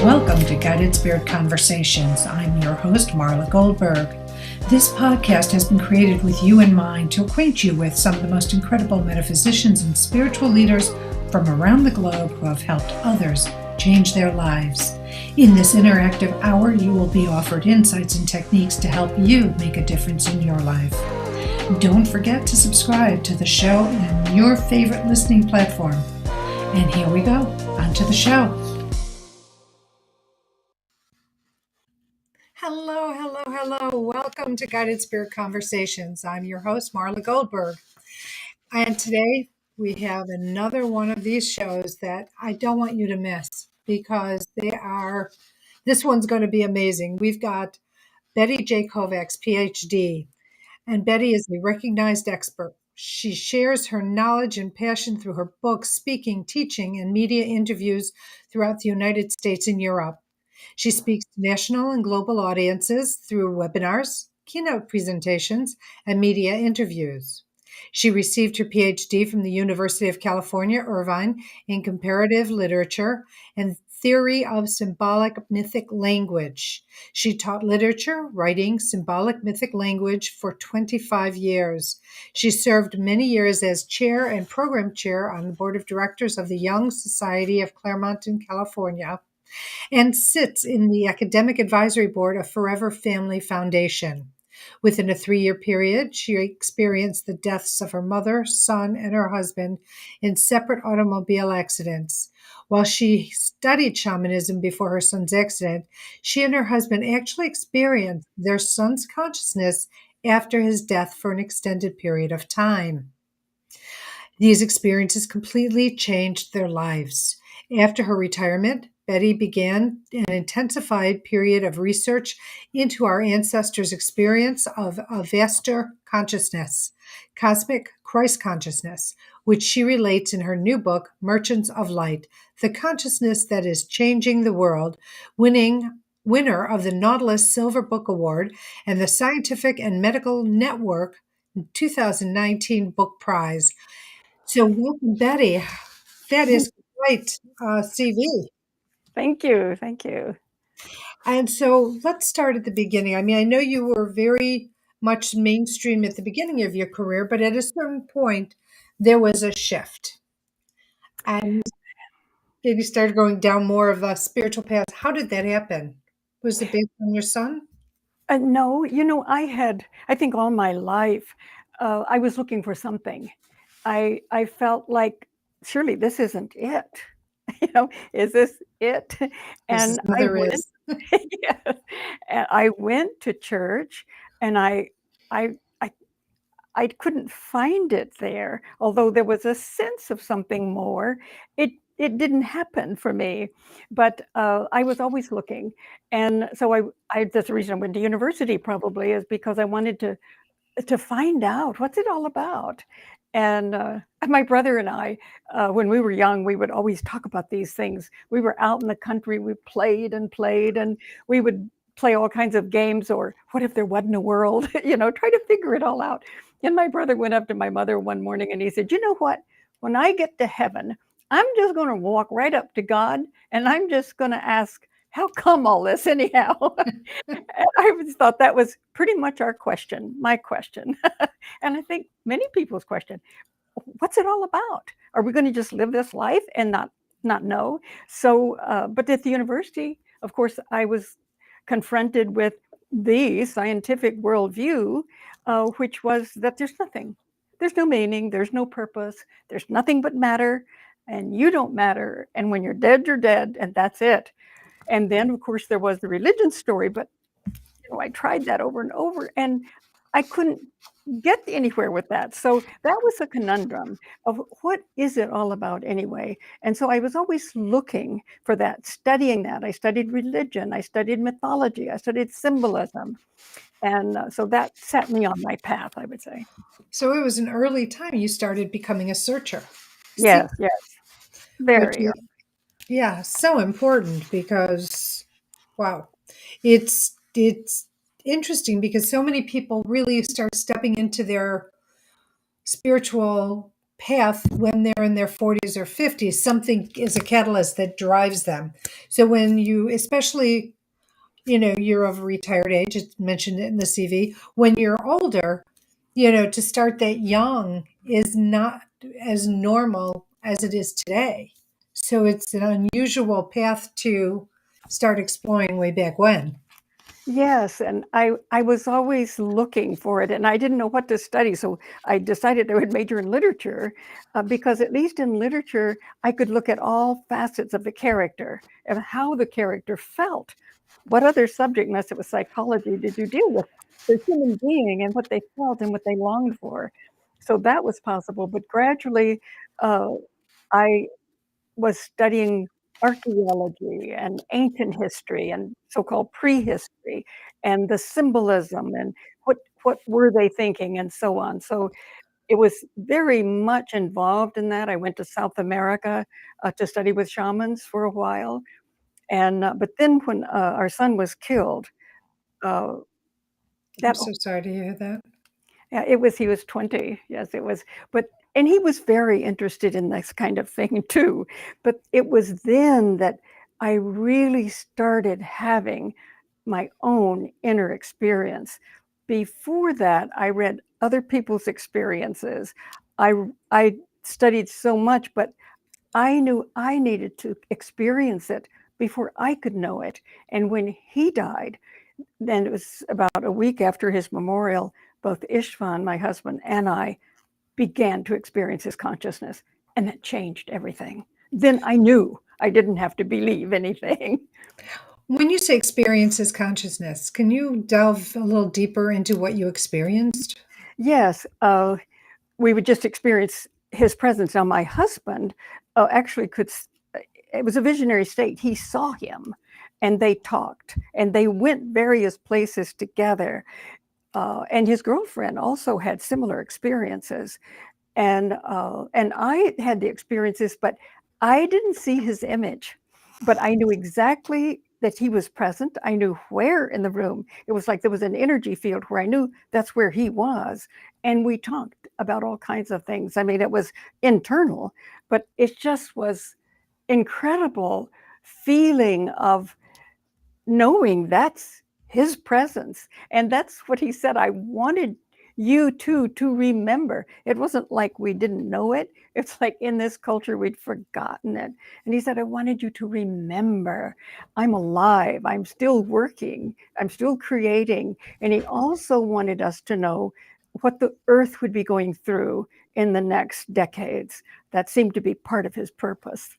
Welcome to Guided Spirit Conversations. I'm your host, Marla Goldberg. This podcast has been created with you in mind to acquaint you with some of the most incredible metaphysicians and spiritual leaders from around the globe who have helped others change their lives. In this interactive hour, you will be offered insights and techniques to help you make a difference in your life. Don't forget to subscribe to the show on your favorite listening platform. And here we go, on to the show. Hello. Welcome to Guided Spirit Conversations. I'm your host, Marla Goldberg. And today we have another one of these shows that I don't want you to miss because this one's going to be amazing. We've got J Kovacs Phd, and Betty is a recognized expert. She shares her knowledge and passion through her books, speaking, teaching, and media interviews throughout the United States and Europe. She speaks to national and global audiences through webinars, keynote presentations, and media interviews. She received her Ph.D. from the University of California, Irvine, in comparative literature and theory of symbolic mythic language. She taught literature, writing, symbolic mythic language for 25 years. She served many years as chair and program chair on the board of directors of the Young Society of Claremont in California, and sits in the academic advisory board of Forever Family Foundation. Within a 3-year period, she experienced the deaths of her mother, son, and her husband in separate automobile accidents. While she studied shamanism before her son's accident, she and her husband actually experienced their son's consciousness after his death for an extended period of time. These experiences completely changed their lives. After her retirement, Betty began an intensified period of research into our ancestors' experience of a vaster consciousness, cosmic Christ consciousness, which she relates in her new book, Merchants of Light, the consciousness that is changing the world, winner of the Nautilus Silver Book Award and the Scientific and Medical Network 2019 Book Prize. So welcome, Betty. That is quite CV. Thank you. And so let's start at the beginning. I mean, I know you were very much mainstream at the beginning of your career, but at a certain point, there was a shift. And then you started going down more of a spiritual path. How did that happen? Was it based on your son? No, I think all my life, I was looking for something. I felt like, surely this isn't it. Is this it? And yes, and I went to church, and I couldn't find it there. Although there was a sense of something more, it didn't happen for me. But I was always looking, and so that's the reason I went to university. Probably is because I wanted to find out what's it all about. And my brother and I, when we were young, we would always talk about these things. We were out in the country, we played, and we would play all kinds of games, or what if there wasn't a world, try to figure it all out. And my brother went up to my mother one morning and he said, you know what, when I get to heaven, I'm just going to walk right up to God and I'm just going to ask, how come all this anyhow? And I always thought that was pretty much my question. And I think many people's question, what's it all about? Are we going to just live this life and not know? So, but at the university, of course, I was confronted with the scientific worldview, which was that there's nothing. There's no meaning, there's no purpose, there's nothing but matter, and you don't matter. And when you're dead, and that's it. And then, of course, there was the religion story, but I tried that over and over, and I couldn't get anywhere with that. So that was a conundrum of what is it all about anyway? And so I was always looking for that, studying that. I studied religion, I studied mythology, I studied symbolism. And so that set me on my path, I would say. So it was an early time you started becoming a searcher. Yes, very. Yeah, so important because, wow, it's interesting because so many people really start stepping into their spiritual path when they're in their 40s or 50s. Something is a catalyst that drives them. So when you, especially, you're of a retired age, it's mentioned it in the CV, when you're older, to start that young is not as normal as it is today. So it's an unusual path to start exploring way back when. Yes, and I was always looking for it, and I didn't know what to study, so I decided I would major in literature, because at least in literature, I could look at all facets of the character and how the character felt. What other subject, unless it was psychology, did you deal with the human being and what they felt and what they longed for? So that was possible, but gradually, uh, I was studying archaeology and ancient history and so-called prehistory and the symbolism and what were they thinking and so on. So it was very much involved in that. I went to South America to study with shamans for a while, and but then when our son was killed, uh, I'm that so sorry to hear that. Yeah, he was 20. Yes, it was. And he was very interested in this kind of thing too. But it was then that I really started having my own inner experience. Before that, I read other people's experiences. I studied so much, but I knew I needed to experience it before I could know it. And when he died, then it was about a week after his memorial, both Istvan, my husband, and I began to experience his consciousness, and that changed everything. Then I knew I didn't have to believe anything. When you say experiences consciousness, can you delve a little deeper into what you experienced? Yes, we would just experience his presence. Now, my husband actually it was a visionary state. He saw him and they talked and they went various places together. And his girlfriend also had similar experiences. And I had the experiences, but I didn't see his image, but I knew exactly that he was present. I knew where in the room. It was like there was an energy field where I knew that's where he was. And we talked about all kinds of things. I mean, it was internal, but it just was incredible feeling of knowing that's his presence. And that's what he said. I wanted you to remember. It wasn't like we didn't know it. It's like in this culture, we'd forgotten it. And he said, I wanted you to remember I'm alive. I'm still working. I'm still creating. And he also wanted us to know what the earth would be going through in the next decades. That seemed to be part of his purpose.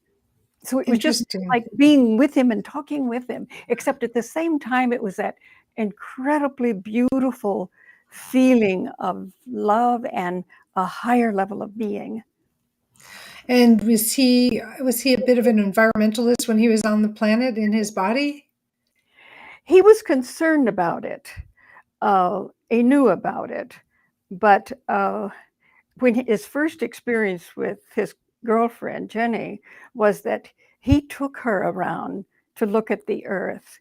So it was just Interesting. like being with him and talking with him, except at the same time, it was that incredibly beautiful feeling of love and a higher level of being. And was he a bit of an environmentalist when he was on the planet in his body? He was concerned about it. He knew about it. But when his first experience with his girlfriend, Jenny, was that he took her around to look at the earth.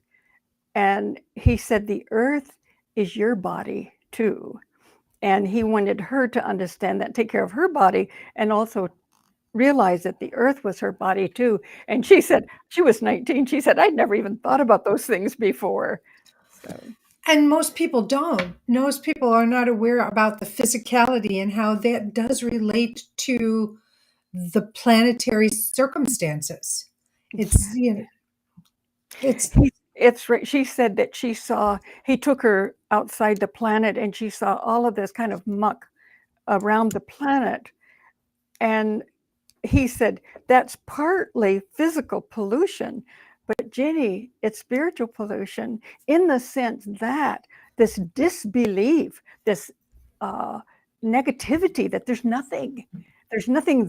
And he said, the earth is your body too. And he wanted her to understand that, take care of her body, and also realize that the earth was her body too. And she said, she was 19. She said, I'd never even thought about those things before. So, And most people don't. Most people are not aware about the physicality and how that does relate to the planetary circumstances. It's, it's it's right. She said that he took her outside the planet and she saw all of this kind of muck around the planet. And he said, that's partly physical pollution, but Jenny, it's spiritual pollution in the sense that this disbelief, this negativity that there's nothing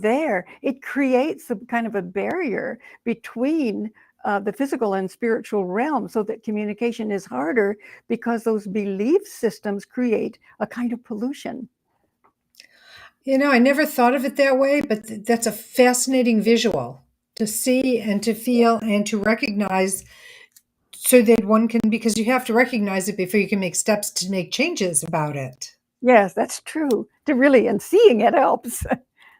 there. It creates some kind of a barrier between the physical and spiritual realm so that communication is harder because those belief systems create a kind of pollution. I never thought of it that way, but that's a fascinating visual to see and to feel and to recognize so that one can, because you have to recognize it before you can make steps to make changes about it. Yes, that's true. To really, and seeing it helps.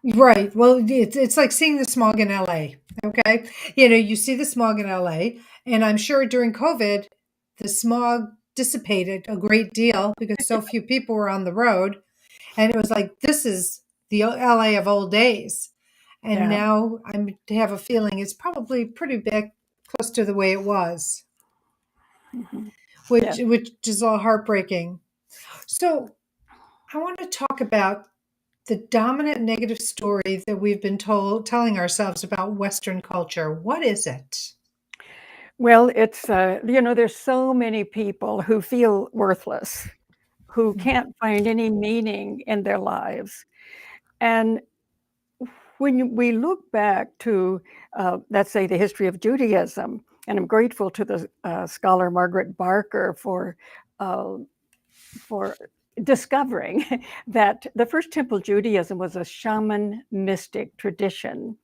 Right. Well, it's like seeing the smog in LA. Okay. You see the smog in LA, and I'm sure during COVID, the smog dissipated a great deal because so few people were on the road. And it was like, this is the LA of old days. And Yeah. now I have a feeling it's probably pretty big, close to the way it was, Mhm. which Yeah. which is all heartbreaking. So I want to talk about the dominant negative story that we've been telling ourselves about Western culture. What is it? Well, it's, there's so many people who feel worthless, who can't find any meaning in their lives. And when we look back to, let's say, the history of Judaism, and I'm grateful to the scholar Margaret Barker uh, for discovering that the first temple Judaism was a shaman mystic tradition.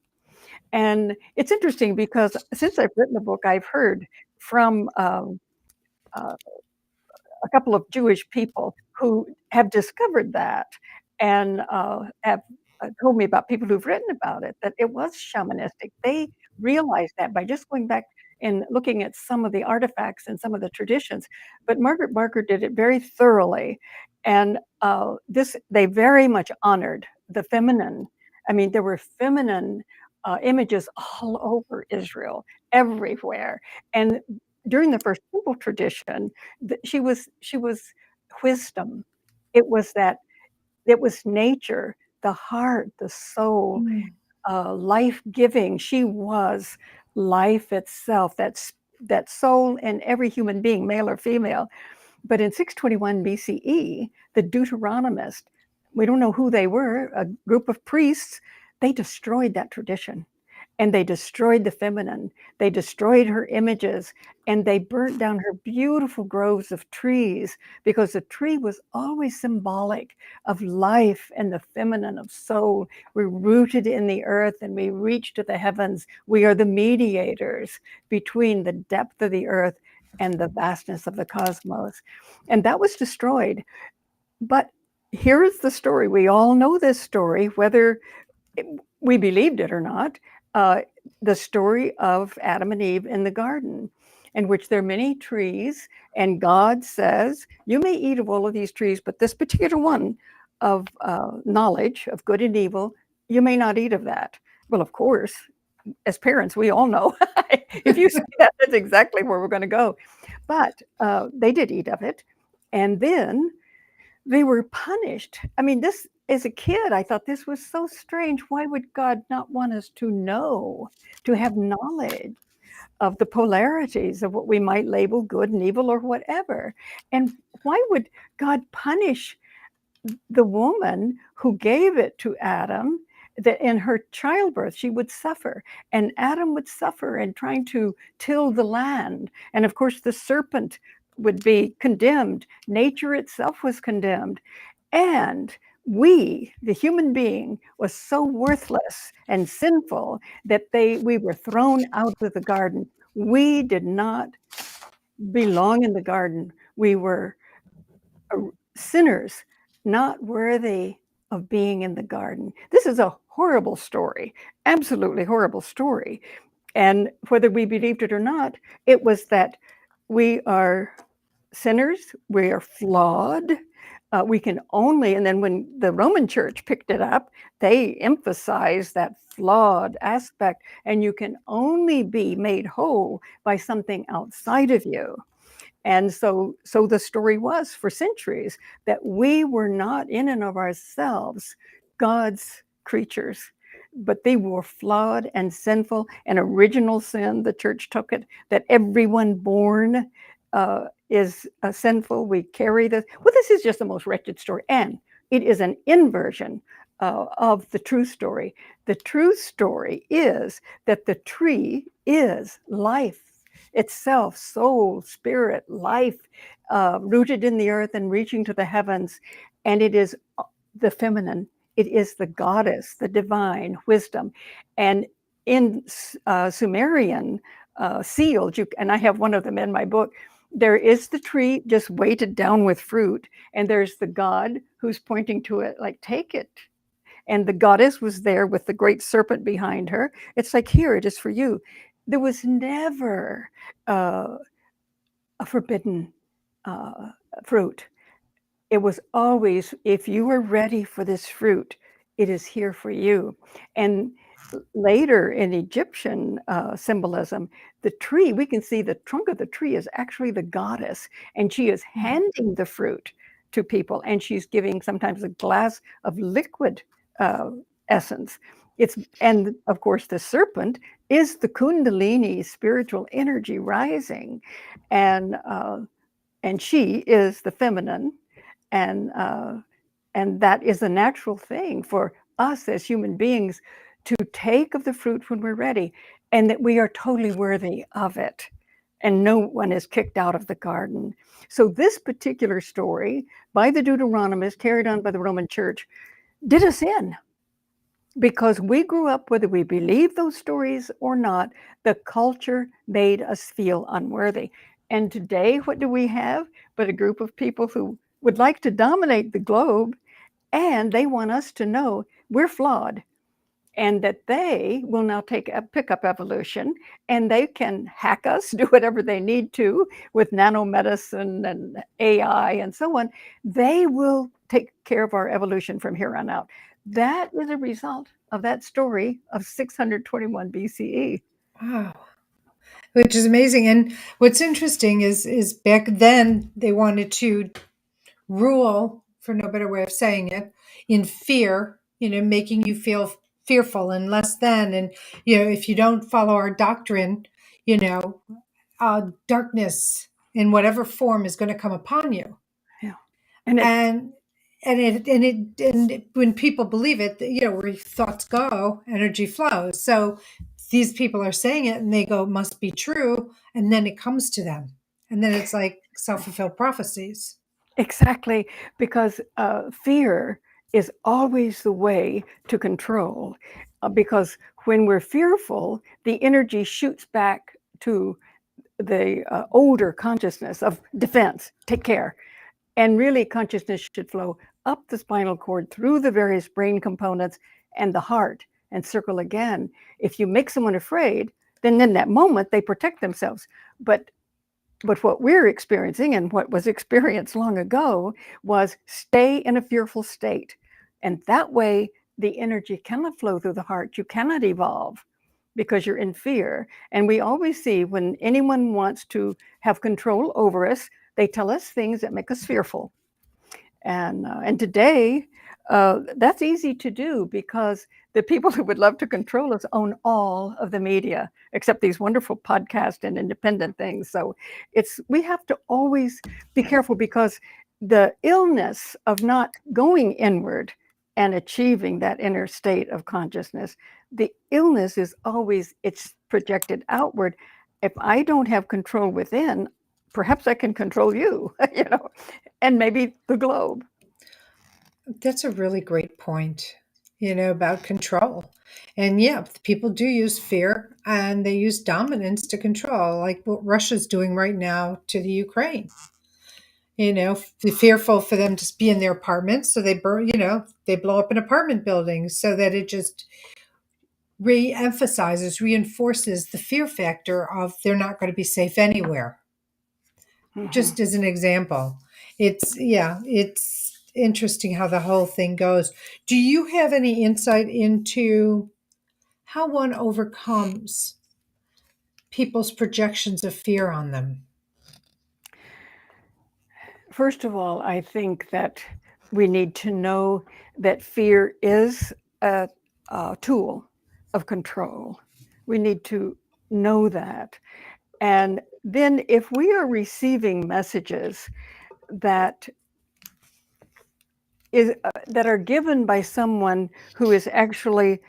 And it's interesting because since I've written the book, I've heard from uh, a couple of Jewish people who have discovered that and have told me about people who've written about it, that it was shamanistic. They realized that by just going back and looking at some of the artifacts and some of the traditions. But Margaret Barker did it very thoroughly. And they very much honored the feminine. I mean, there were feminine images all over Israel, everywhere. And during the first temple tradition, she was wisdom. It was that it was nature, the heart, the soul, Mm. life giving. She was life itself. That soul in every human being, male or female. But in 621 BCE, the Deuteronomists, we don't know who they were, a group of priests, they destroyed that tradition. And they destroyed the feminine. They destroyed her images, and they burnt down her beautiful groves of trees, because the tree was always symbolic of life and the feminine, of soul. We're rooted in the earth and we reach to the heavens. We are the mediators between the depth of the earth and the vastness of the cosmos. And that was destroyed. But here is the story. We all know this story, whether we believed it or not, uh, the story of Adam and Eve in the garden, in which there are many trees, and God says, you may eat of all of these trees, but this particular one of knowledge of good and evil, you may not eat of that. Well, of course, as parents, we all know if you say that, that's exactly where we're going to go. But they did eat of it. And then they were punished. I mean, this, as a kid, I thought this was so strange. Why would God not want us to know, to have knowledge of the polarities of what we might label good and evil or whatever? And why would God punish the woman who gave it to Adam, that in her childbirth she would suffer, and Adam would suffer in trying to till the land? And of course, the serpent would be condemned. Nature itself was condemned. And we, the human being, was so worthless and sinful that we were thrown out of the garden. We did not belong in the garden. We were sinners, not worthy of being in the garden. This is a horrible story, absolutely horrible story. And whether we believed it or not, it was that we are sinners, we are flawed. We can only, and then when the Roman Church picked it up, they emphasized that flawed aspect, and you can only be made whole by something outside of you. And so the story was for centuries that we were not in and of ourselves God's creatures, but they were flawed and sinful. And original sin, the church took it, that everyone born is sinful. We carry this. Well, this is just the most wretched story. And it is an inversion of the true story. The true story is that the tree is life itself, soul, spirit, life, rooted in the earth and reaching to the heavens. And it is the feminine, it is the goddess, the divine wisdom. And in Sumerian seals, and I have one of them in my book, there is the tree just weighted down with fruit, and there's the god who's pointing to it like, take it. and the goddess was there with the great serpent behind her. It's like, here, it is for you. There was never a forbidden fruit. It was always, if you are ready for this fruit, it is here for you. And later in Egyptian symbolism, the tree, we can see the trunk of the tree is actually the goddess, and she is handing the fruit to people, and she's giving sometimes a glass of liquid essence. And of course, the serpent is the Kundalini spiritual energy rising, and she is the feminine, and that is a natural thing for us as human beings to take of the fruit when we're ready, and that we are totally worthy of it, and no one is kicked out of the garden. So this particular story by the Deuteronomists, carried on by the Roman Church, did us in, because we grew up, whether we believe those stories or not, the culture made us feel unworthy. And today, what do we have but a group of people who would like to dominate the globe, and they want us to know we're flawed, and that they will now pick up evolution, and they can hack us, do whatever they need to with nanomedicine and AI and so on. They will take care of our evolution from here on out. That is a result of that story of 621 BCE. Wow. Which is amazing. And what's interesting is back then they wanted to rule, for no better way of saying it, in fear, making you feel fearful and less than. And, if you don't follow our doctrine, darkness in whatever form is going to come upon you. Yeah. And when people believe it, where thoughts go, energy flows. So these people are saying it and they go, must be true. And then it comes to them. And then it's like self-fulfilled prophecies. Exactly, because fear is always the way to control. Because when we're fearful, the energy shoots back to the older consciousness of defense, take care. And really, consciousness should flow up the spinal cord, through the various brain components and the heart, and circle again. If you make someone afraid, then in that moment they protect themselves. But what we're experiencing, and what was experienced long ago, was stay in a fearful state. And that way, the energy cannot flow through the heart. You cannot evolve because you're in fear. And we always see when anyone wants to have control over us, they tell us things that make us fearful. And today, that's easy to do, because the people who would love to control us own all of the media, except these wonderful podcasts and independent things. So we have to always be careful, because the illness of not going inward and achieving that inner state of consciousness, the illness is always, it's projected outward. If I don't have control within, perhaps I can control you, and maybe the globe. That's a really great point, about control. And yeah, people do use fear and they use dominance to control, like what Russia's doing right now to the Ukraine. They're fearful for them to be in their apartments. So they they blow up an apartment building so that it just reinforces the fear factor of they're not going to be safe anywhere. Mm-hmm. Just as an example. It's interesting how the whole thing goes. Do you have any insight into how one overcomes people's projections of fear on them? First of all, I think that we need to know that fear is a tool of control. We need to know that. And then if we are receiving messages that are given by someone who is actually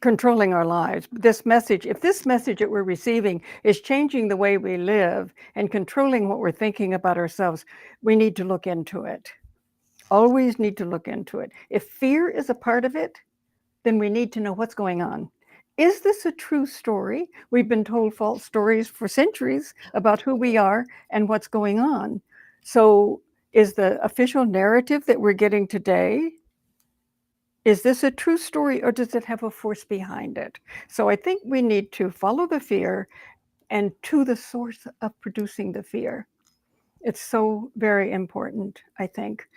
controlling our lives, if this message that we're receiving is changing the way we live and controlling what we're thinking about ourselves, we need to look into it. Always need to look into it. If fear is a part of it, then we need to know what's going on. Is this a true story? We've been told false stories for centuries about who we are and what's going on. So is the official narrative that we're getting today, is this a true story or does it have a force behind it? So I think we need to follow the fear and to the source of producing the fear. It's so very important, I think,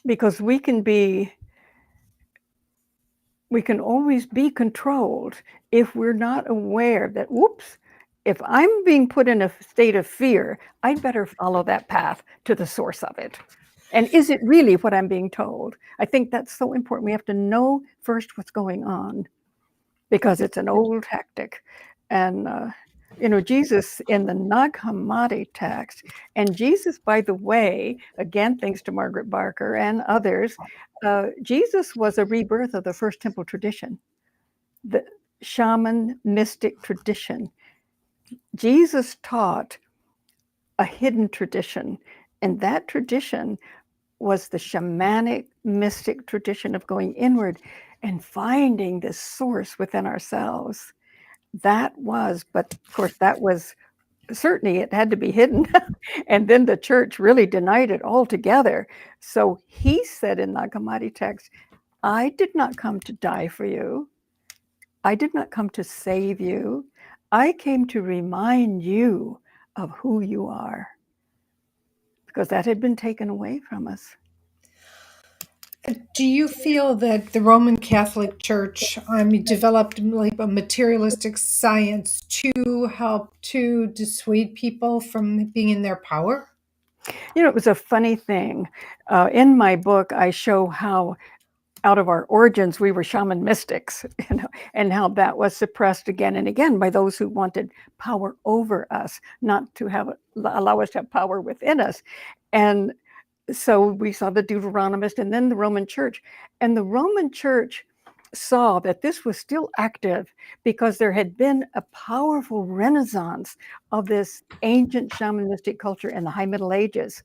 because we can always be controlled if we're not aware that, whoops, if I'm being put in a state of fear, I'd better follow that path to the source of it. And is it really what I'm being told? I think that's so important. We have to know first what's going on because it's an old tactic. And, Jesus in the Nag Hammadi text, and Jesus, by the way, again, thanks to Margaret Barker and others, Jesus was a rebirth of the first temple tradition, the shaman mystic tradition. Jesus taught a hidden tradition, and that tradition was the shamanic mystic tradition of going inward and finding this source within ourselves. That was, but of course, that was certainly it had to be hidden. And then the church really denied it altogether. So he said in Nag Hammadi text, I did not come to die for you. I did not come to save you. I came to remind you of who you are, because that had been taken away from us. Do you feel that the Roman Catholic Church developed like a materialistic science to help to dissuade people from being in their power? It was a funny thing. In my book, I show how out of our origins, we were shaman mystics, and how that was suppressed again and again by those who wanted power over us, not to allow us to have power within us. And so we saw the Deuteronomist and then the Roman Church. And the Roman Church saw that this was still active because there had been a powerful renaissance of this ancient shamanistic culture in the High Middle Ages.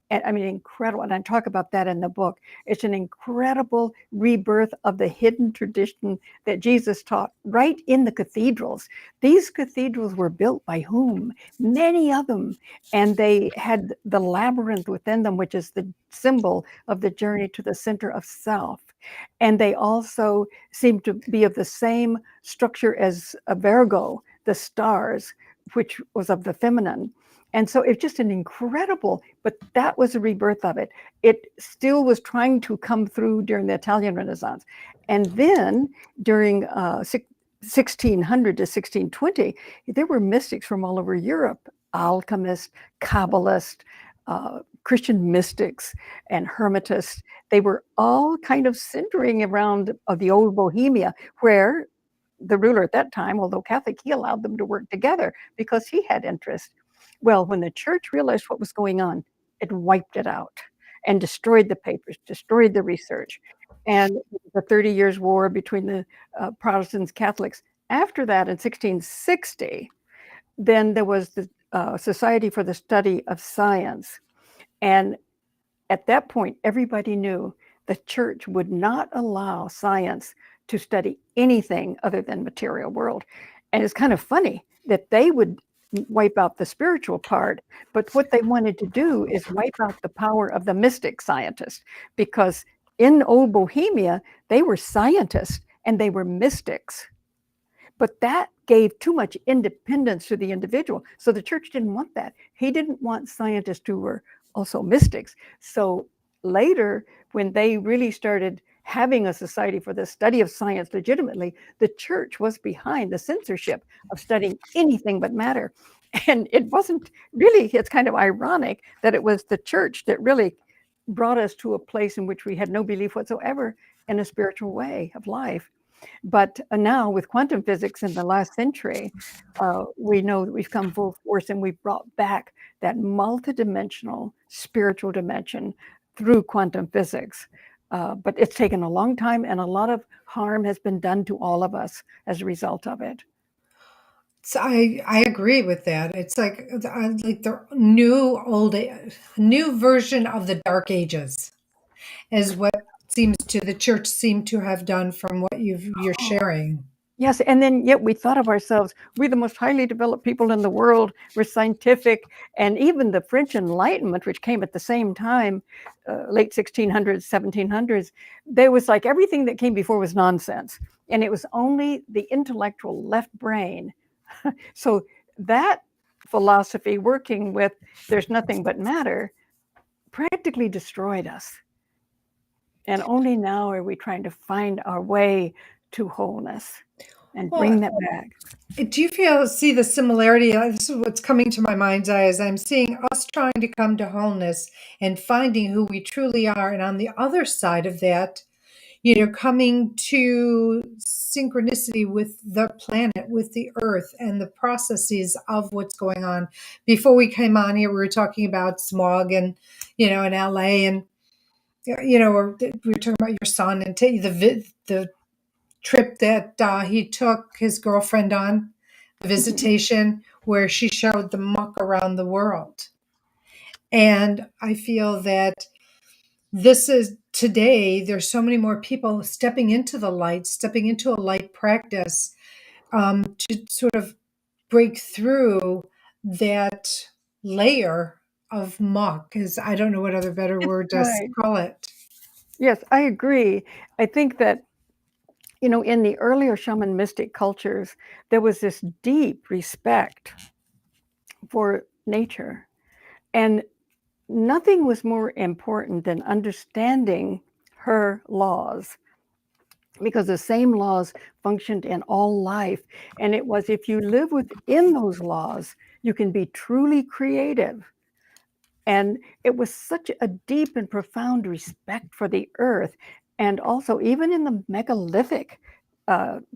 And I mean, incredible. And I talk about that in the book. It's an incredible rebirth of the hidden tradition that Jesus taught right in the cathedrals. These cathedrals were built by whom? Many of them. And they had the labyrinth within them, which is the symbol of the journey to the center of self. And they also seem to be of the same structure as a Virgo, the stars, which was of the feminine. And so it's just an incredible, but that was a rebirth of it. It still was trying to come through during the Italian Renaissance. And then during 1600 to 1620, there were mystics from all over Europe, alchemists, Kabbalists, Christian mystics, and Hermetists. They were all kind of centering around the old Bohemia, where the ruler at that time, although Catholic, he allowed them to work together because he had interest. Well, when the church realized what was going on, it wiped it out and destroyed the papers, destroyed the research. And the 30 Years' War between the Protestants, Catholics. After that, in 1660, then there was the Society for the Study of Science. And at that point, everybody knew the church would not allow science to study anything other than material world. And it's kind of funny that they would wipe out the spiritual part, but what they wanted to do is wipe out the power of the mystic scientists, because in old Bohemia, they were scientists and they were mystics. But that gave too much independence to the individual. So the church didn't want that. He didn't want scientists who were also mystics. So later, when they really started having a society for the study of science legitimately, the church was behind the censorship of studying anything but matter. And it wasn't really, it's kind of ironic that it was the church that really brought us to a place in which we had no belief whatsoever in a spiritual way of life. But now with quantum physics in the last century, we know that we've come full force and we've brought back that multidimensional spiritual dimension through quantum physics. But it's taken a long time and a lot of harm has been done to all of us as a result of it. So I agree with that. It's like the new version of the Dark Ages is what seems to the church seem to have done from what you're sharing. Yes, and then yet we thought of ourselves, we're the most highly developed people in the world, we're scientific, and even the French Enlightenment, which came at the same time, late 1600s, 1700s, there was like everything that came before was nonsense. And it was only the intellectual left brain. So that philosophy, working with there's nothing but matter, practically destroyed us. And only now are we trying to find our way to wholeness and bring that back. Do you see the similarity? This is what's coming to my mind's eye as I'm seeing us trying to come to wholeness and finding who we truly are. And on the other side of that, coming to synchronicity with the planet, with the earth, and the processes of what's going on. Before we came on here, we were talking about smog and, in LA, and, or we were talking about your son and the trip that he took his girlfriend on, the visitation, where she showed the muck around the world. And I feel that this is today, there's so many more people stepping into the light, stepping into a light practice, to sort of break through that layer of muck, because I don't know what other better word to Right. call it. Yes, I agree. I think that, in the earlier shaman mystic cultures, there was this deep respect for nature. And nothing was more important than understanding her laws, because the same laws functioned in all life. And it was, if you live within those laws, you can be truly creative. And it was such a deep and profound respect for the earth. And also, even in the megalithic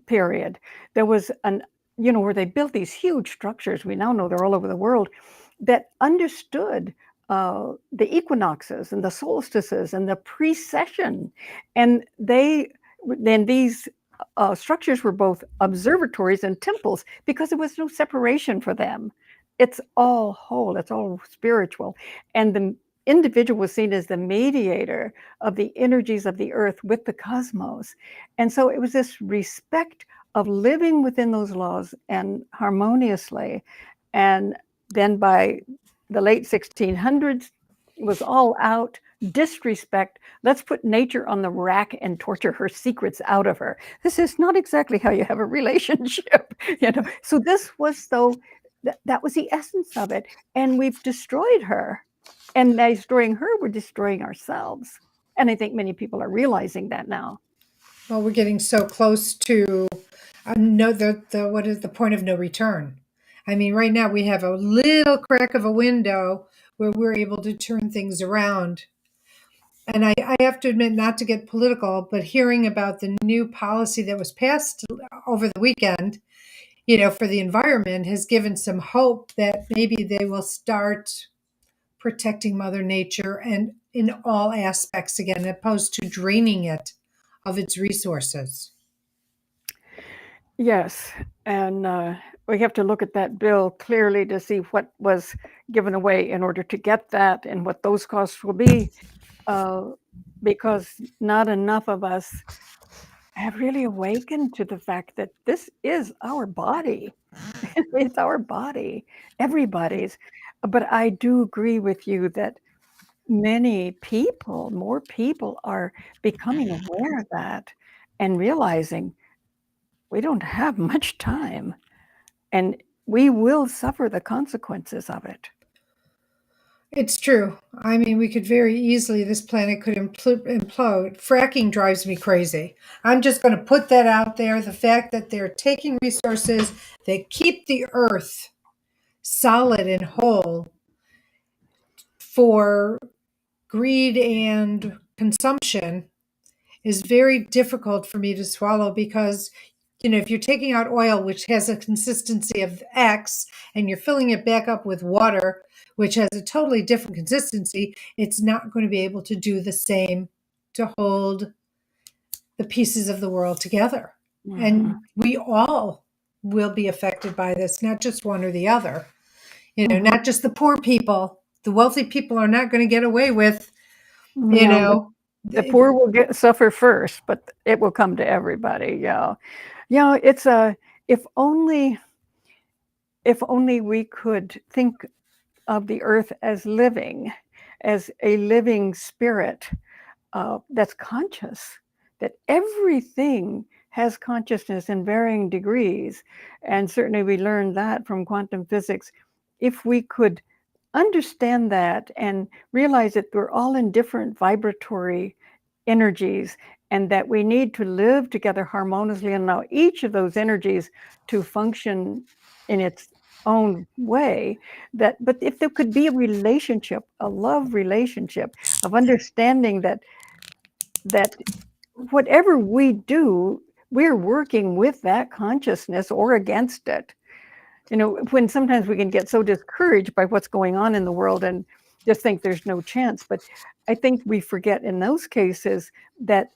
period, there was where they built these huge structures. We now know they're all over the world, that understood the equinoxes and the solstices and the precession. And then these structures were both observatories and temples because there was no separation for them. It's all whole, it's all spiritual. And the individual was seen as the mediator of the energies of the earth with the cosmos. And so it was this respect of living within those laws and harmoniously. And then by the late 1600s, it was all out disrespect. Let's put nature on the rack and torture her secrets out of her. This is not exactly how you have a relationship, So this was that was the essence of it. And we've destroyed her. And by destroying her, we're destroying ourselves. And I think many people are realizing that now. Well, we're getting so close to no what is the point of no return? I mean, right now we have a little crack of a window where we're able to turn things around. And I have to admit, not to get political, but hearing about the new policy that was passed over the weekend, for the environment has given some hope that maybe they will start protecting Mother Nature and in all aspects again, opposed to draining it of its resources. Yes. And we have to look at that bill clearly to see what was given away in order to get that and what those costs will be, because not enough of us have really awakened to the fact that this is our body. It's our body, everybody's. But I do agree with you that more people are becoming aware of that and realizing we don't have much time and we will suffer the consequences of it. It's true. I mean, we could very easily, this planet could implode. Fracking drives me crazy. I'm just going to put that out there. The fact that they're taking resources that keep the earth solid and whole for greed and consumption is very difficult for me to swallow because, if you're taking out oil, which has a consistency of X, and you're filling it back up with water, which has a totally different consistency, it's not going to be able to do the same to hold the pieces of the world together. Mm-hmm. And we all will be affected by this, not just one or the other. Not just the poor people. The wealthy people are not going to get away with, The poor will suffer first, but it will come to everybody. Yeah. Yeah, it's a if only we could think of the earth as a living spirit that's conscious, that everything has consciousness in varying degrees. And certainly we learned that from quantum physics. If we could understand that and realize that we're all in different vibratory energies and that we need to live together harmoniously and allow each of those energies to function in its own way, but if there could be a relationship, a love relationship of understanding that whatever we do, we're working with that consciousness or against it. When sometimes we can get so discouraged by what's going on in the world and just think there's no chance. But I think we forget in those cases that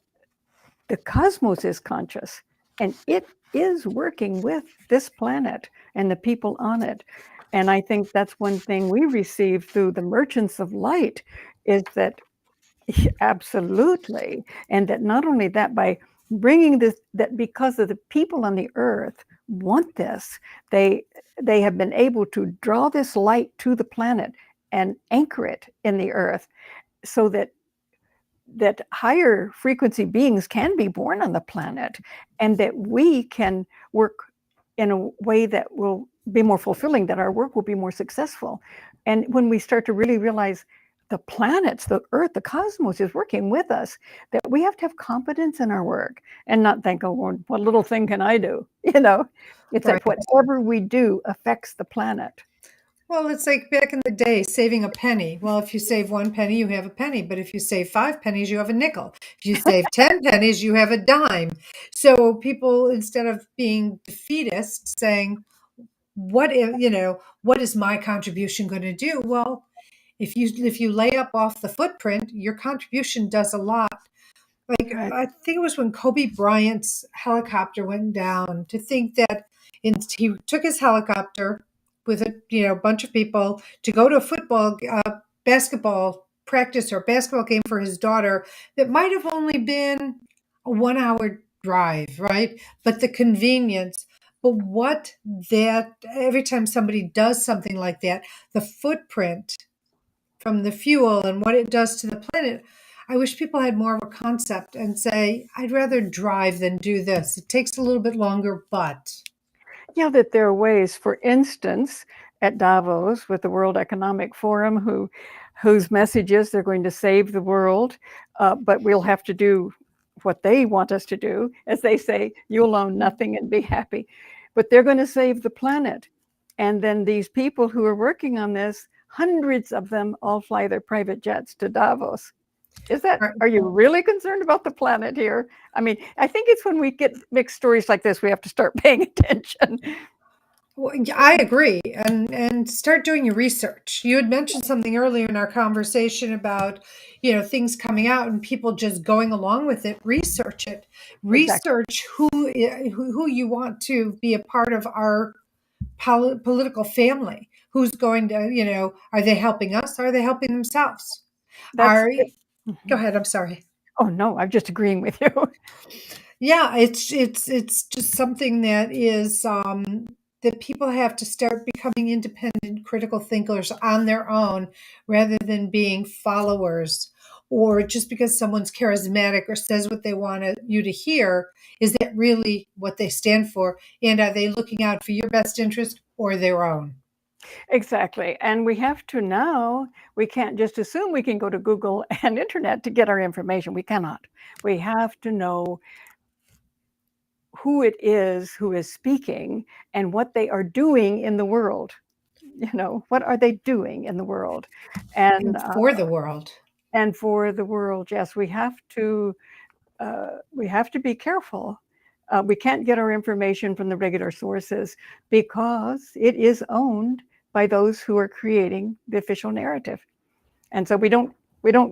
the cosmos is conscious and it is working with this planet and the people on it. And I think that's one thing we receive through the merchants of light is that absolutely. And that not only that, by bringing this, that because of the people on the earth want this, they have been able to draw this light to the planet and anchor it in the earth so that higher frequency beings can be born on the planet and that we can work in a way that will be more fulfilling, that our work will be more successful. And when we start to really realize the planets, the earth, the cosmos is working with us, that we have to have confidence in our work and not think, oh, well, what little thing can I do? It's Right. that whatever we do affects the planet. Well, it's like back in the day, saving a penny. Well, if you save 1 penny, you have a penny. But if you save 5 pennies, you have a nickel. If you save 10 pennies, you have a dime. So people, instead of being defeatist, saying, what is my contribution going to do? Well, if you lay up off the footprint, your contribution does a lot. Like Right. I think it was when Kobe Bryant's helicopter went down. To think that he took his helicopter with a bunch of people to go to a basketball practice or basketball game for his daughter that might have only been a 1 hour drive, right? But the convenience. But what that every time somebody does something like that, the footprint from the fuel and what it does to the planet. I wish people had more of a concept and say, I'd rather drive than do this. It takes a little bit longer, but. Yeah, that there are ways, for instance, at Davos with the World Economic Forum, whose message is they're going to save the world, but we'll have to do what they want us to do. As they say, you'll own nothing and be happy. But they're going to save the planet. And then these people who are working on this, hundreds of them all fly their private jets to Davos. Are you really concerned about the planet here? I mean, I think it's when we get mixed stories like this, we have to start paying attention. Well, I agree, and start doing your research. You had mentioned something earlier in our conversation about, things coming out and people just going along with it. Research it. Exactly. Research who you want to be a part of our political family. Who's going to, are they helping us? Are they helping themselves? That's Are it. Go ahead. I'm sorry. Oh no, I'm just agreeing with you. Yeah, it's just something that is that people have to start becoming independent critical thinkers on their own rather than being followers, or just because someone's charismatic or says what they want you to hear, is that really what they stand for? And are they looking out for your best interest or their own? Exactly. And we can't just assume we can go to Google and internet to get our information. We cannot. We have to know who it is who is speaking and what they are doing in the world. What are they doing in the world? And And for the world. for the world, yes, we have to be careful. We can't get our information from the regular sources because it is owned by those who are creating the official narrative. And so we don't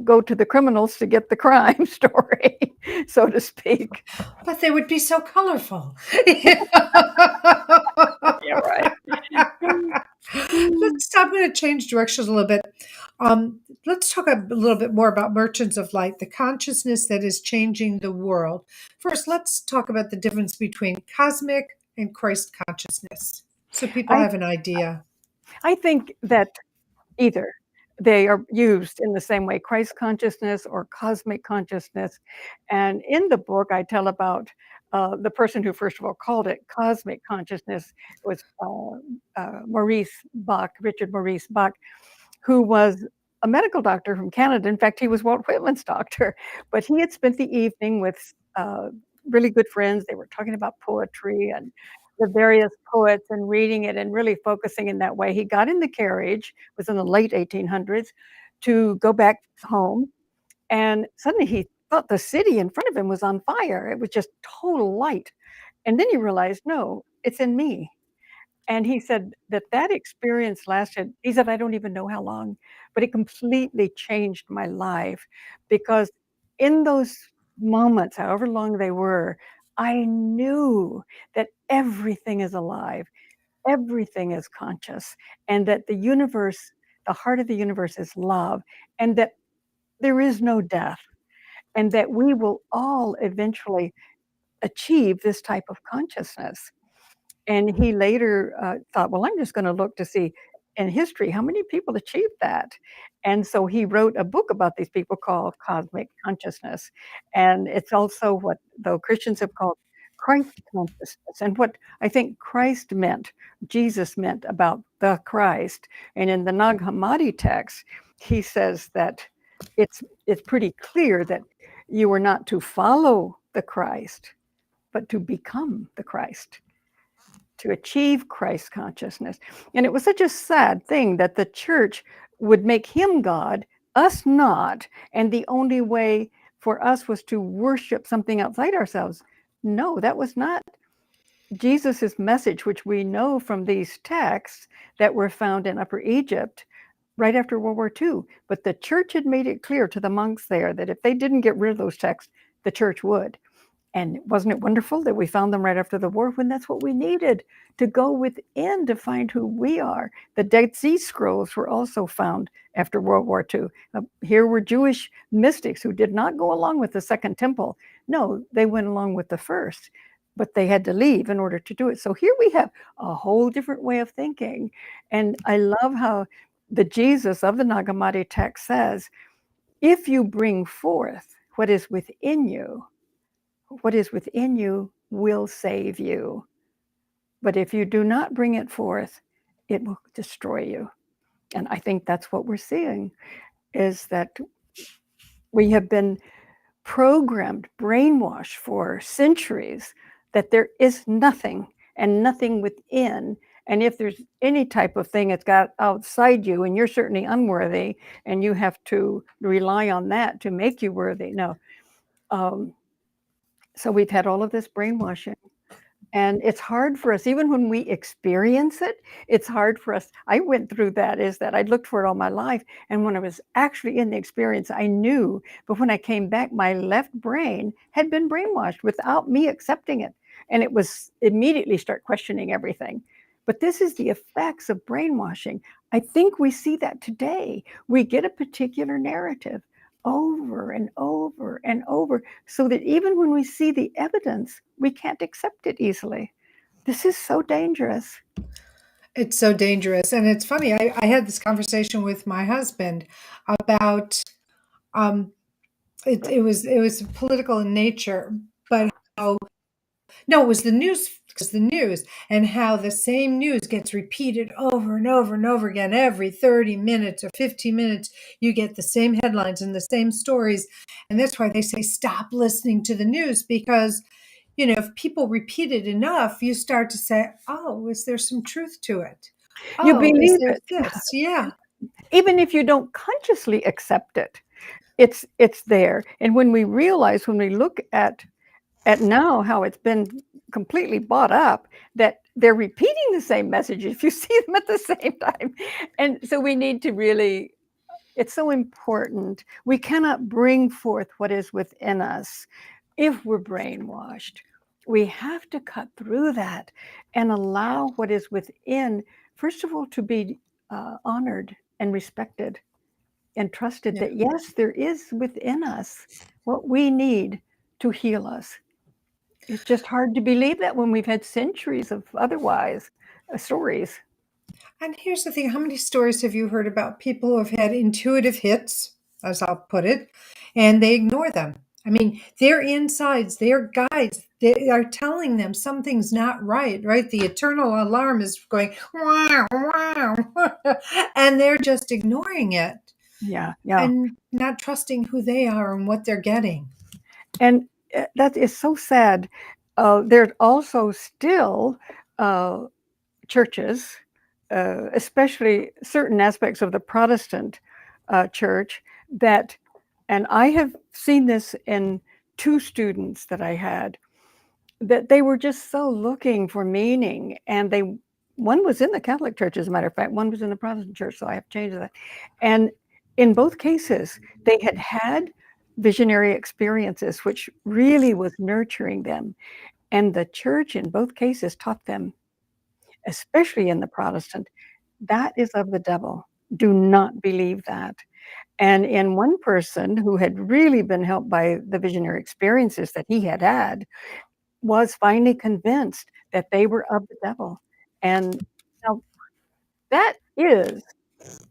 go to the criminals to get the crime story, so to speak. But they would be so colorful. Yeah, right. I'm going to change directions a little bit. let's talk a little bit more about Merchants of Light, the consciousness that is changing the world. First, let's talk about the difference between cosmic and Christ consciousness, so people I have an idea. I think that either they are used in the same way, Christ consciousness or cosmic consciousness. And in the book, I tell about the person who first of all called it cosmic consciousness was Richard Maurice Bach, who was a medical doctor from Canada. In fact, he was Walt Whitman's doctor, but he had spent the evening with really good friends. They were talking about poetry and the various poets and reading it and really focusing in that way. He got in the carriage, it was in the late 1800s, to go back home. And suddenly he thought the city in front of him was on fire. It was just total light. And then he realized, no, it's in me. And he said that that experience lasted, he said, I don't even know how long, but it completely changed my life because in those moments, however long they were, I knew that everything is alive, everything is conscious, and that the universe, the heart of the universe is love, and that there is no death, and that we will all eventually achieve this type of consciousness. And he later thought, well, I'm just going to look to see in history how many people achieved that. And so he wrote a book about these people called Cosmic Consciousness. And it's also what the Christians have called Christ consciousness. And what I think Christ meant, Jesus meant about the Christ. And in the Nag Hammadi text, he says that it's pretty clear that you are not to follow the Christ, but to become the Christ, to achieve Christ consciousness. And it was such a sad thing that the church would make him God, us not, and the only way for us was to worship something outside ourselves. No, that was not Jesus's message, which we know from these texts that were found in Upper Egypt right after World War II. But the church had made it clear to the monks there that if they didn't get rid of those texts, the church would. And wasn't it wonderful that we found them right after the war when that's what we needed to go within to find who we are? The Dead Sea Scrolls were also found after World War II. Here were Jewish mystics who did not go along with the Second Temple. No, they went along with the first, but they had to leave in order to do it. So here we have a whole different way of thinking. And I love how the Jesus of the Nag Hammadi text says, if you bring forth what is within you, what is within you will save you. But if you do not bring it forth, it will destroy you. And I think that's what we're seeing, is that we have been programmed, brainwashed for centuries that there is nothing and nothing within. And if there's any type of thing that's got outside you and you're certainly unworthy and you have to rely on that to make you worthy. No. So we've had all of this brainwashing. And it's hard for us, even when we experience it, it's hard for us. I went through that, is that I'd looked for it all my life. And when I was actually in the experience, I knew. But when I came back, my left brain had been brainwashed without me accepting it. And it was immediately start questioning everything. But this is the effects of brainwashing. I think we see that today. We get a particular narrative over and over and over, so that even when we see the evidence, we can't accept it easily. This is so dangerous. It's so dangerous. And it's funny, I had this conversation with my husband about um it was political in nature, but how no, it was the news, because the news, and how the same news gets repeated over and over and over again. Every 30 minutes or 15 minutes, you get the same headlines and the same stories. And that's why they say stop listening to the news, because, if people repeat it enough, you start to say, oh, is there some truth to it? You Oh, is believe there it, this? Yeah. even if you don't consciously accept it. It's there. And when we realize, when we look at now how it's been completely bought up, that they're repeating the same messages if you see them at the same time. And so we need to really, it's so important. We cannot bring forth what is within us if we're brainwashed. We have to cut through that and allow what is within, first of all, to be honored and respected. and trusted Yeah. that, yes, there is within us what we need to heal us. It's just hard to believe that when we've had centuries of otherwise stories. And here's the thing, how many stories have you heard about people who have had intuitive hits, as I'll put it, and they ignore them? I mean, their insides, their guides, they are telling them something's not right, right? The eternal alarm is going, wow, wow, and they're just ignoring it Yeah, yeah. and not trusting who they are and what they're getting. And that is so sad. There's also still churches, especially certain aspects of the Protestant church, that, and I have seen this in 2 students that I had, that they were just so looking for meaning, and one was in the Catholic Church, as a matter of fact, one was in the Protestant church, so I have changed that. And in both cases, they had had visionary experiences, which really was nurturing them. And the church in both cases taught them, especially in the Protestant, that is of the devil. Do not believe that. And in one person who had really been helped by the visionary experiences that he had had, was finally convinced that they were of the devil. And now that is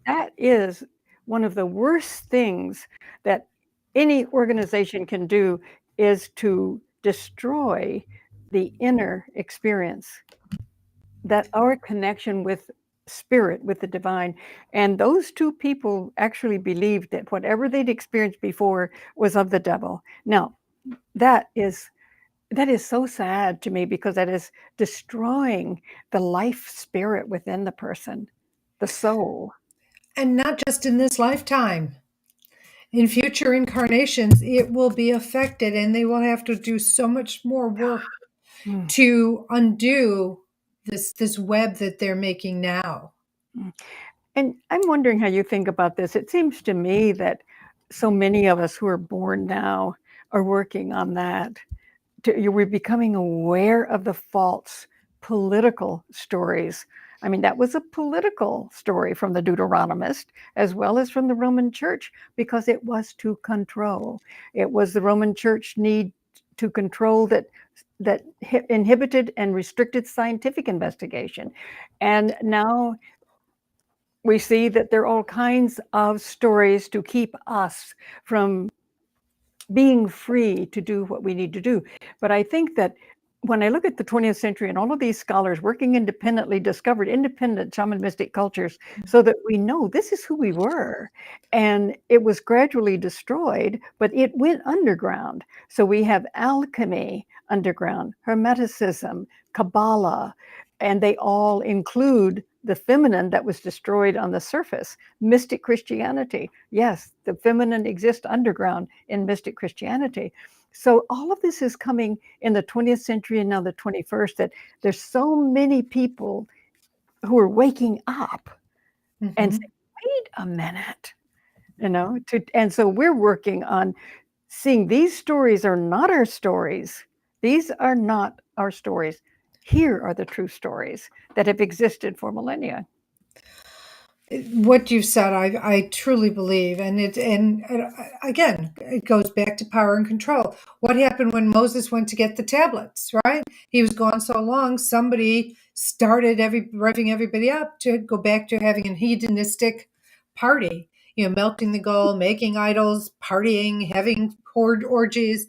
that is one of the worst things that any organization can do, is to destroy the inner experience, that our connection with spirit, with the divine. And those 2 people actually believed that whatever they'd experienced before was of the devil. Now, that is so sad to me, because that is destroying the life spirit within the person, the soul. And not just in this lifetime. In future incarnations, it will be affected, and they will have to do so much more work Mm, to undo this web that they're making now. mm. And I'm wondering how you think about this. It seems to me that so many of us who are born now are working on that. We're becoming aware of the false political stories. I mean, that was a political story from the Deuteronomist as well as from the Roman Church, because it was to control. It was the Roman Church need to control that inhibited and restricted scientific investigation. And now we see that there are all kinds of stories to keep us from being free to do what we need to do. But I think that when I look at the 20th century and all of these scholars working independently discovered independent shaman mystic cultures, so that we know this is who we were. And it was gradually destroyed, but it went underground. So we have alchemy underground, Hermeticism, Kabbalah, and they all include the feminine that was destroyed on the surface. Mystic Christianity. Yes, the feminine exists underground in mystic Christianity. So all of this is coming in the 20th century and now the 21st, that there's so many people who are waking up and Mhm. saying, wait a minute, and so we're working on seeing these stories are not our stories. These are not our stories. Here are the true stories that have existed for millennia. What you said, I truly believe, and again, it goes back to power and control. What happened when Moses went to get the tablets? Right, he was gone so long. Somebody started revving everybody up to go back to having a hedonistic party. Melting the gold, making idols, partying, having horde orgies,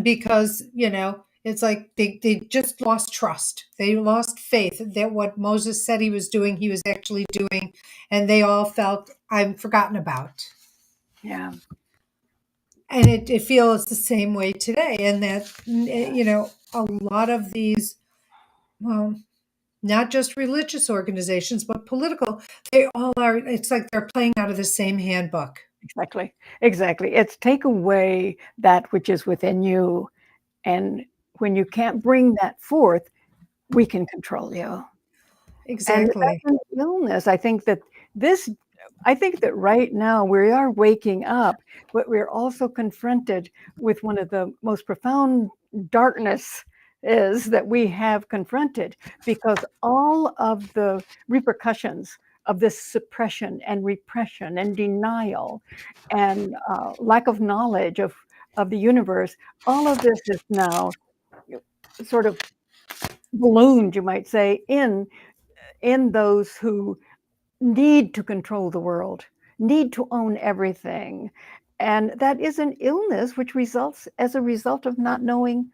because it's like they just lost trust, they lost faith that what Moses said he was doing, he was actually doing, and they all felt, I'm forgotten about. Yeah. And it feels the same way today, and that Yes. a lot of these, well, not just religious organizations but political, they all are, it's like they're playing out of the same handbook. Exactly. Exactly. It's take away that which is within you. And when you can't bring that forth, we can control you. And Exactly. that's an illness. This, I think that right now we are waking up, but we're also confronted with one of the most profound darkness is that we have confronted, because all of the repercussions of this suppression and repression and denial and lack of knowledge of the universe. All of this is now sort of ballooned, you might say, in those who need to control the world, need to own everything. And that is an illness which results as a result of not knowing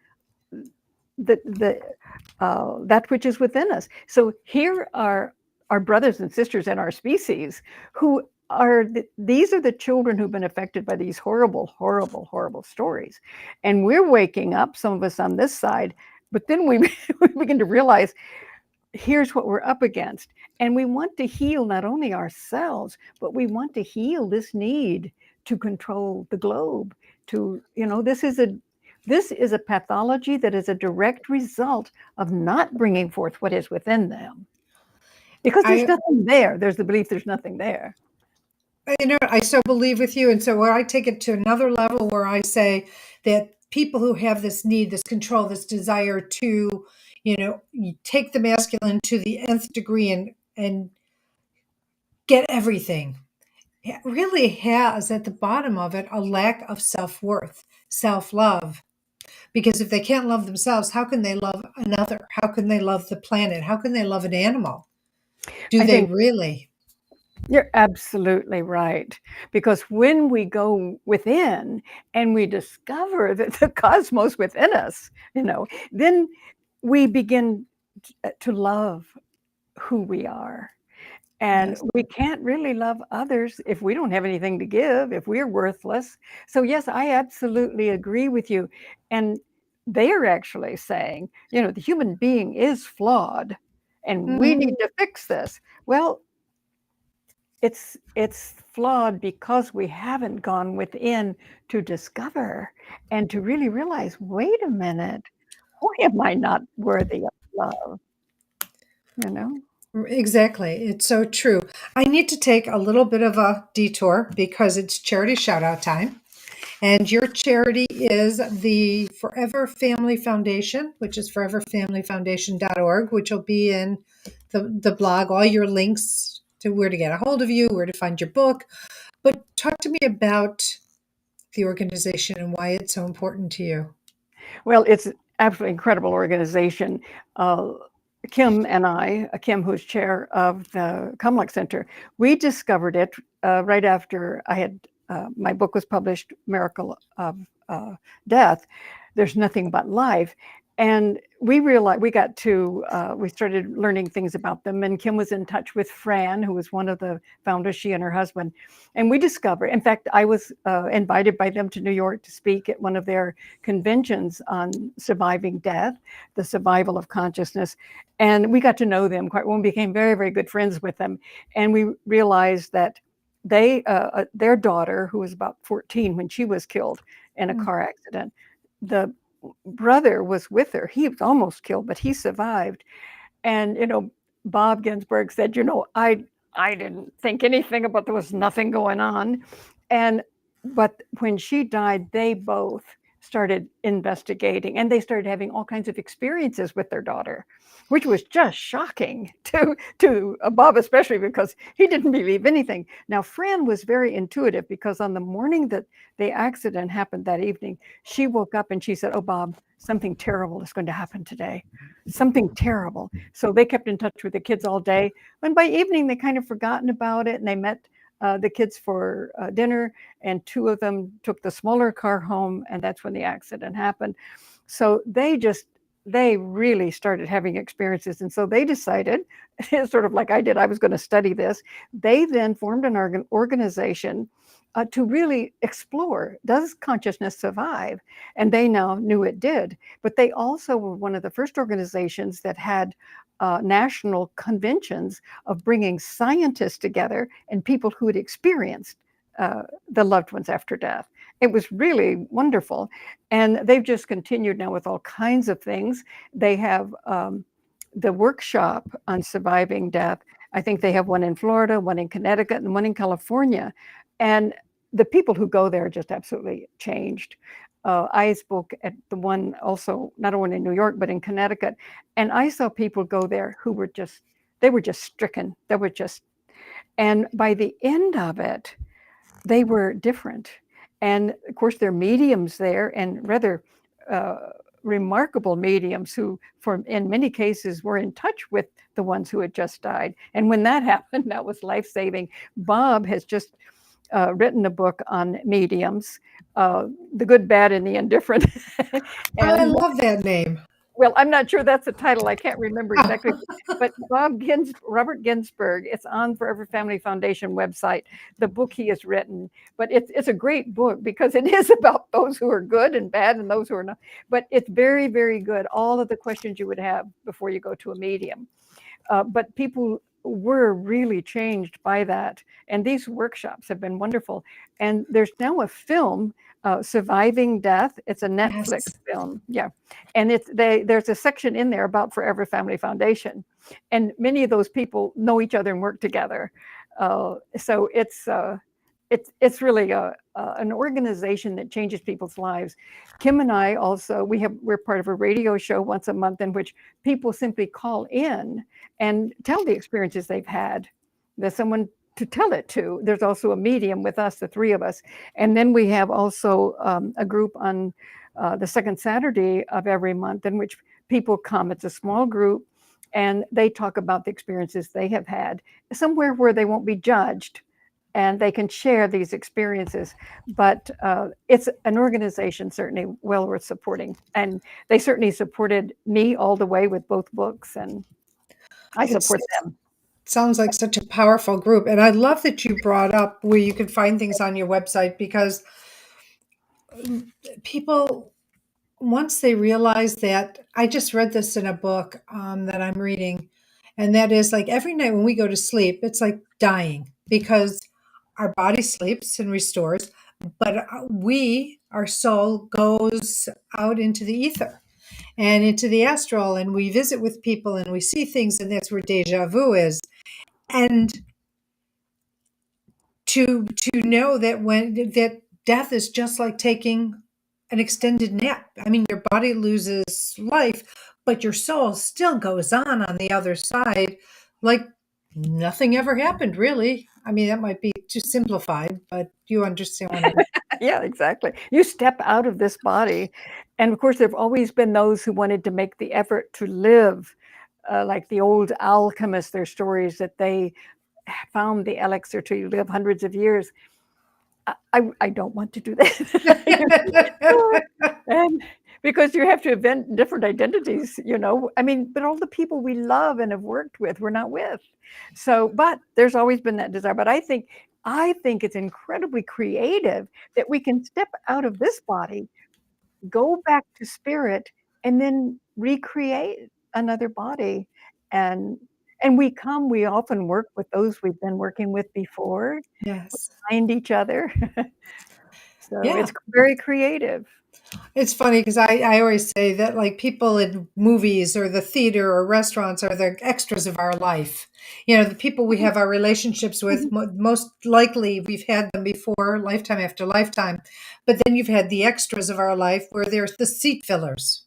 that which is within us. So here are our brothers and sisters in our species who are these are the children who've been affected by these horrible, horrible, horrible stories. And we're waking up, some of us on this side, but then we begin to realize here's what we're up against. And we want to heal not only ourselves, but we want to heal this need to control the globe. This is a pathology that is a direct result of not bringing forth what is within them. Because there's nothing there. There's the belief there's nothing there. I so believe with you. And so where I take it to another level where I say that people who have this need, this control, this desire to, you take the masculine to the nth degree and get everything, it really has at the bottom of it a lack of self-worth, self-love. Because if they can't love themselves, how can they love another? How can they love the planet? How can they love an animal? Do they really? You're absolutely right. Because when we go within and we discover that the cosmos within us, then we begin to love who we are. And Yes. we can't really love others if we don't have anything to give, if we're worthless. So yes, I absolutely agree with you. And they are actually saying, the human being is flawed and we need to fix this. Well, it's flawed because we haven't gone within to discover and to really realize, wait a minute, why am I not worthy of love? Exactly. It's so true. I need to take a little bit of a detour because it's charity shout out time. And your charity is the Forever Family Foundation, which is foreverfamilyfoundation.org, which will be in the blog, all your links to where to get a hold of you, where to find your book. But talk to me about the organization and why it's so important to you. Well, it's an absolutely incredible organization. Kim and I, Kim, who's chair of the Kumluck Center, we discovered it right after my book was published, Miracle of Death. There's Nothing But Life. And we realized we started learning things about them. And Kim was in touch with Fran, who was one of the founders, she and her husband. And we discovered, in fact, I was invited by them to New York to speak at one of their conventions on surviving death, the survival of consciousness. And we got to know them quite well and became very, very good friends with them. And we realized that their daughter, who was about 14 when she was killed in a car accident, the brother was with her. He was almost killed, but he survived. And Bob Ginsburg said, I didn't think anything about, there was nothing going on. But when she died, they both started investigating and they started having all kinds of experiences with their daughter, which was just shocking to Bob, especially because he didn't believe anything. Now, Fran was very intuitive because on the morning that the accident happened that evening, she woke up and she said, "Oh, Bob, something terrible is going to happen today. Something terrible." So they kept in touch with the kids all day. And by evening, they kind of forgotten about it and they met the kids for dinner, and two of them took the smaller car home, and that's when the accident happened. So they really started having experiences. And so they decided, sort of like I did, I was going to study this. They then formed an organization to really explore, does consciousness survive? And they now knew it did. But they also were one of the first organizations that had national conventions of bringing scientists together and people who had experienced the loved ones after death. It was really wonderful. And they've just continued now with all kinds of things. They have the workshop on surviving death. I think they have one in Florida, one in Connecticut, and one in California. And the people who go there are just absolutely changed. I spoke at the one also, not only in New York, but in Connecticut. And I saw people go there who were just stricken. They were just And by the end of it, they were different. And of course, there are mediums there, and rather remarkable mediums who, in many cases, were in touch with the ones who had just died. And when that happened, that was life-saving. Bob has just written a book on mediums, The Good, Bad, and the Indifferent. I And love that name. well, I'm not sure that's the title. I can't remember Oh, exactly. But Robert Ginsburg, it's on Forever Family Foundation website, the book he has written. But it's a great book because it is about those who are good and bad and those who are not. But it's very, very good. All of the questions you would have before you go to a medium. But people were really changed by that. And these workshops have been wonderful. And there's now a film, Surviving Death. It's a Netflix yes. film. Yeah. And there's a section in there about Forever Family Foundation. And many of those people know each other and work together. So it's really an organization that changes people's lives. Kim and I also, we're part of a radio show once a month in which people simply call in and tell the experiences they've had. There's someone to tell it to. There's also a medium with us, the three of us. And then we have also a group on the second Saturday of every month in which people come. It's a small group and they talk about the experiences they have had, somewhere where they won't be judged and they can share these experiences. But it's an organization certainly well worth supporting. And they certainly supported me all the way with both books, and I It support them. sounds like such a powerful group. And I love that you brought up where you can find things on your website because people, once they realize that, I just read this in a book that I'm reading, and that is like every night when we go to sleep, it's like dying because our body sleeps and restores, but our soul goes out into the ether and into the astral, and we visit with people and we see things, and that's where deja vu is. And to know that when that death is just like taking an extended nap. I mean, your body loses life, but your soul still goes on the other side, like nothing ever happened, really. I mean, that might be too simplified, but you understand what I mean. Yeah, exactly. You step out of this body. And of course, there have always been those who wanted to make the effort to live, like the old alchemists, their stories that they found the elixir to live hundreds of years. I don't want to do that. And because you have to invent different identities, I mean, but all the people we love and have worked with, we're not with. So, but there's always been that desire. But I think it's incredibly creative that we can step out of this body, go back to spirit, and then recreate another body. And we often work with those we've been working with before. We Yes. find each other. So Yeah. it's very creative. It's funny because I always say that like people in movies or the theater or restaurants are the extras of our life. You know, the people we have our relationships with, Mhm. most likely we've had them before, lifetime after lifetime. But then you've had the extras of our life where there's the seat fillers.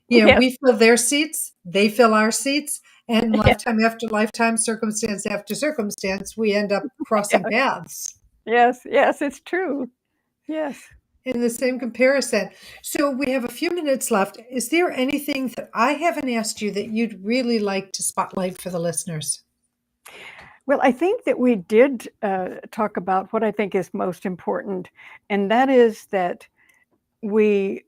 You know, Yes, we fill their seats, they fill our seats, and yeah, lifetime after lifetime, circumstance after circumstance, we end up crossing yeah. paths Yes, yes, it's true. Yes. in the same comparison. So we have a few minutes left. Is there anything that I haven't asked you that you'd really like to spotlight for the listeners? Well, I think that we did talk about what I think is most important, and that is that we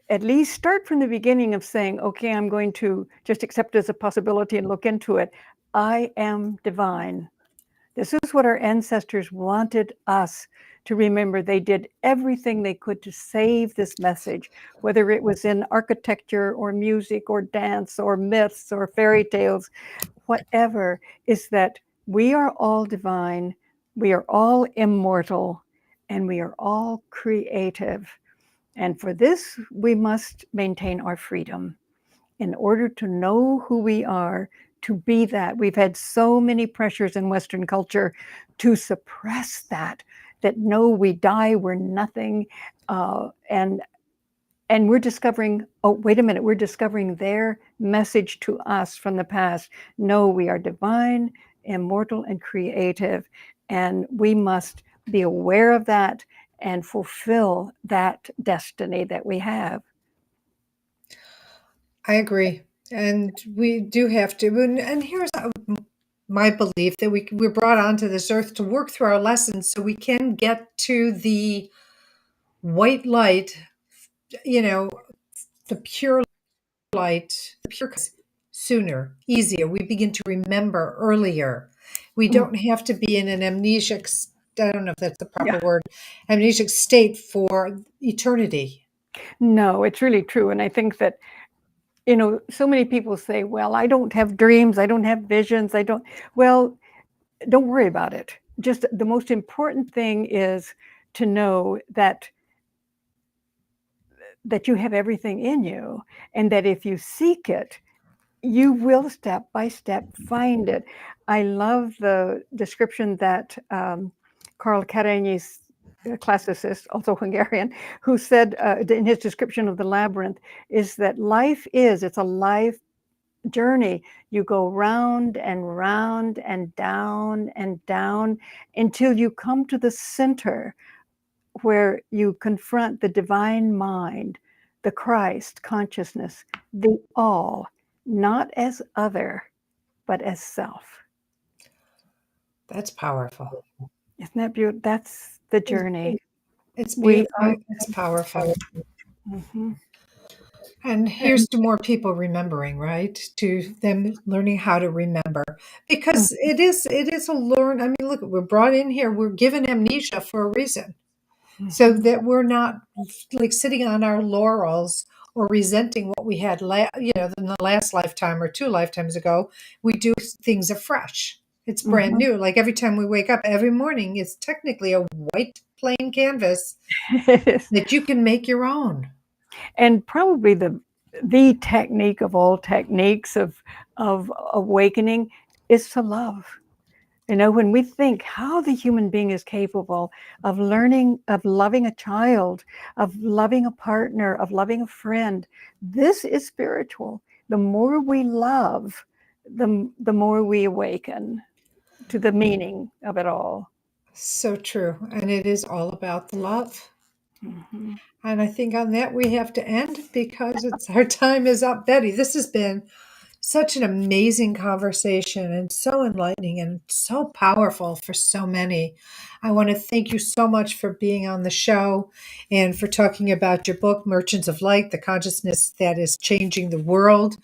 at least start from the beginning of saying, okay, I'm going to just accept it as a possibility and look into it. I am divine. This is what our ancestors wanted us to remember. They did everything they could to save this message, whether it was in architecture or music or dance or myths or fairy tales, whatever, is that we are all divine, we are all immortal, and we are all creative. And for this, we must maintain our freedom in order to know who we are, to be that. We've had so many pressures in Western culture to suppress that no, we die, we're nothing. And we're discovering, oh, wait a minute, we're discovering their message to us from the past. No, we are divine, immortal and creative, and we must be aware of that and fulfill that destiny that we have. I agree. And we do have to. And here's my belief that we're brought onto this earth to work through our lessons so we can get to the white light, the pure light, the pure sooner, easier. We begin to remember earlier. We don't have to be in an amnesic, I don't know if that's the proper Yeah. word, amnesic state for eternity. No, it's really true. And I think that, so many people say, well, I don't have dreams, I don't have visions, well, don't worry about it. Just the most important thing is to know that you have everything in you, and that if you seek it, you will step by step find it. I love the description that Karl Kerényi's classicist, also Hungarian, who said in his description of the labyrinth, is that it's a life journey. You go round and round and down until you come to the center, where you confront the divine mind, the Christ consciousness, the all, not as other, but as self. That's powerful. Isn't that beautiful? That's the journey. It's We beautiful. It's powerful. Mhm. And here's to more people remembering, right? To them learning how to remember, because it is a learn. I mean, look, we're brought in here. We're given amnesia for a reason, so that we're not like sitting on our laurels or resenting what we had, in the last lifetime or 2 lifetimes ago. We do things afresh. It's brand new. Like every time we wake up, every morning is technically a white plain canvas It is. that you can make your own. And probably the technique of all techniques of awakening is to love. When we think how the human being is capable of learning, of loving a child, of loving a partner, of loving a friend, this is spiritual. The more we love, the more we awaken to the meaning of it all. So true. And it is all about the love. Mm-hmm. And I think on that we have to end because our time is up. Betty, this has been such an amazing conversation and so enlightening and so powerful for so many. I want to thank you so much for being on the show and for talking about your book, Merchants of Light, the consciousness that is changing the world,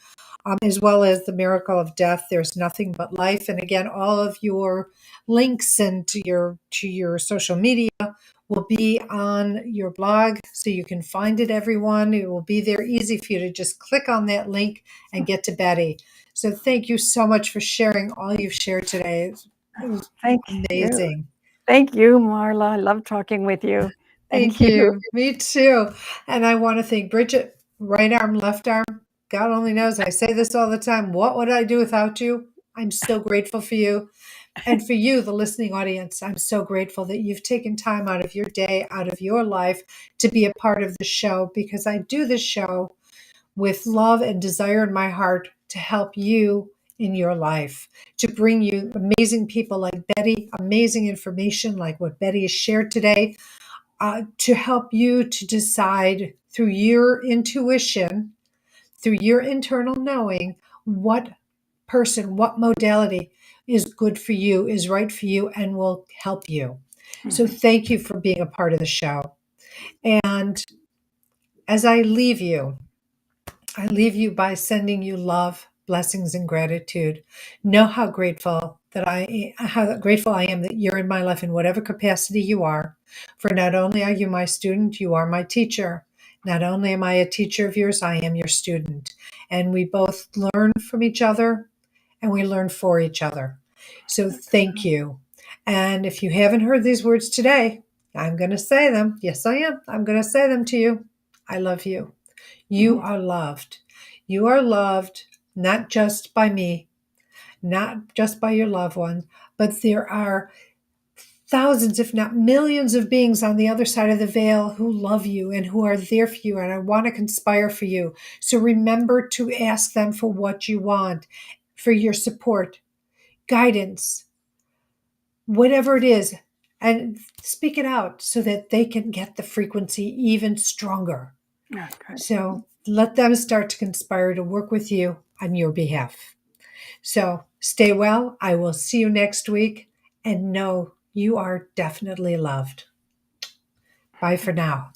as well as the miracle of death. There's nothing but life. And again, all of your links and to your social media will be on your blog, so you can find it, everyone. It will be there, easy for you to just click on that link and get to Betty. So thank you so much for sharing all you've shared today. It was Thank you. amazing. Thank you, Marla. I love talking with you. Thank Thank you. you. Me too. And I want to thank Bridget, right arm, left arm. God only knows, I say this all the time. What would I do without you? I'm so grateful for you. And for you, the listening audience, I'm so grateful that you've taken time out of your day, out of your life, to be a part of the show, because I do this show with love and desire in my heart to help you in your life, to bring you amazing people like Betty, amazing information like what Betty has shared today, to help you to decide through your intuition, through your internal knowing, what person, what modality is good for you, is right for you, and will help you. So thank you for being a part of the show. And as I leave you by sending you love, blessings, and gratitude. Know how grateful I am that you're in my life in whatever capacity you are. For not only are you my student, you are my teacher. Not only am I a teacher of yours, I am your student. And we both learn from each other and we learn for each other. So thank you. And if you haven't heard these words today, I'm going to say them. Yes, I am. I'm going to say them to you. I love you. You are loved. You are loved not just by me, not just by your loved ones, but there are thousands, if not millions, of beings on the other side of the veil who love you and who are there for you and I want to conspire for you. So remember to ask them for what you want, for your support, guidance, whatever it is, and speak it out so that they can get the frequency even stronger. Oh, good. So let them start to conspire to work with you on your behalf. So stay well. I will see you next week, and know you are definitely loved. Bye for now.